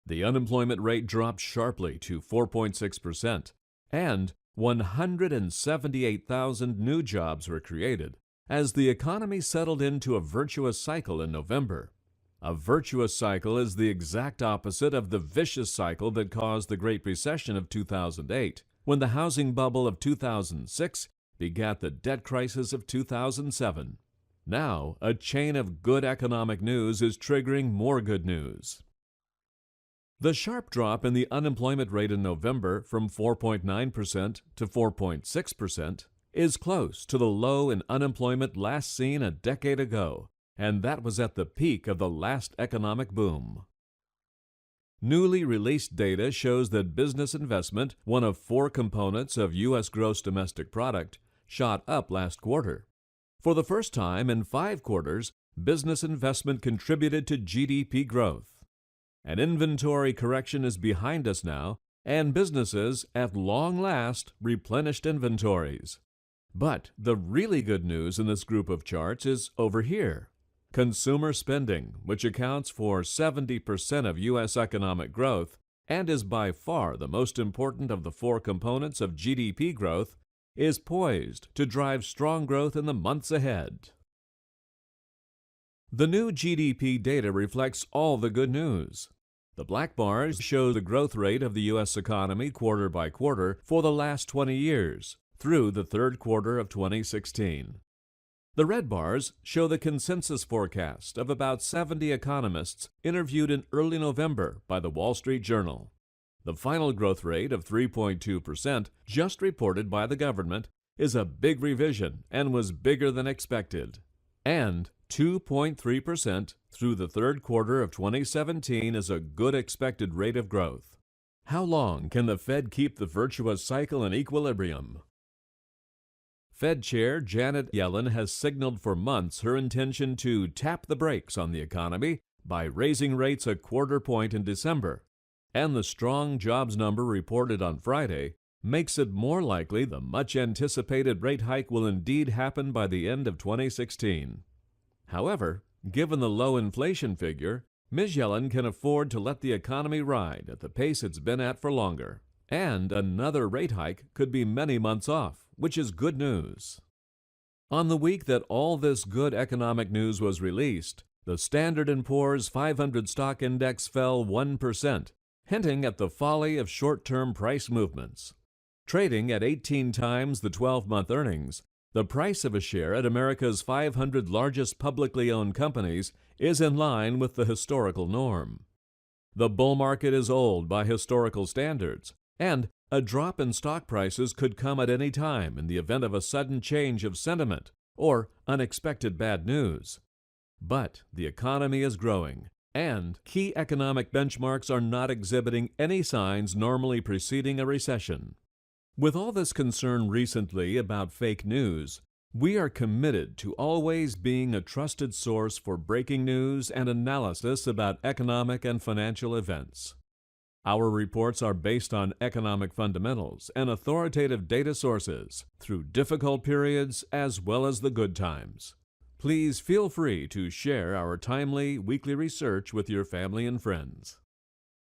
The unemployment rate dropped sharply to 4.6%, and 178,000 new jobs were created as the economy settled into a virtuous cycle in November. A virtuous cycle is the exact opposite of the vicious cycle that caused the Great Recession of 2008, when the housing bubble of 2006 begat the debt crisis of 2007. Now, a chain of good economic news is triggering more good news. The sharp drop in the unemployment rate in November from 4.9% to 4.6% is close to the low in unemployment last seen a decade ago, and that was at the peak of the last economic boom. Newly released data shows that business investment, one of four components of U.S. gross domestic product, shot up last quarter. For the first time in 5 quarters, business investment contributed to GDP growth. An inventory correction is behind us now, and businesses, at long last, replenished inventories. But the really good news in this group of charts is over here. Consumer spending, which accounts for 70% of U.S. economic growth and is by far the most important of the 4 components of GDP growth, is poised to drive strong growth in the months ahead. The new GDP data reflects all the good news. The black bars show the growth rate of the U.S. economy quarter by quarter for the last 20 years, through the third quarter of 2016. The red bars show the consensus forecast of about 70 economists interviewed in early November by the Wall Street Journal. The final growth rate of 3.2%, just reported by the government, is a big revision and was bigger than expected. And 2.3% through the third quarter of 2017 is a good expected rate of growth. How long can the Fed keep the virtuous cycle in equilibrium? Fed Chair Janet Yellen has signaled for months her intention to tap the brakes on the economy by raising rates a quarter point in December, and the strong jobs number reported on Friday makes it more likely the much-anticipated rate hike will indeed happen by the end of 2016. However, given the low inflation figure, Ms. Yellen can afford to let the economy ride at the pace it's been at for longer, and another rate hike could be many months off, which is good news. On the week that all this good economic news was released, the Standard & Poor's 500 stock index fell 1%, hinting at the folly of short-term price movements. Trading at 18 times the 12-month earnings, the price of a share at America's 500 largest publicly owned companies is in line with the historical norm. The bull market is old by historical standards, and a drop in stock prices could come at any time in the event of a sudden change of sentiment or unexpected bad news. But the economy is growing, and key economic benchmarks are not exhibiting any signs normally preceding a recession. With all this concern recently about fake news, we are committed to always being a trusted source for breaking news and analysis about economic and financial events. Our reports are based on economic fundamentals and authoritative data sources through difficult periods as well as the good times. Please feel free to share our timely weekly research with your family and friends.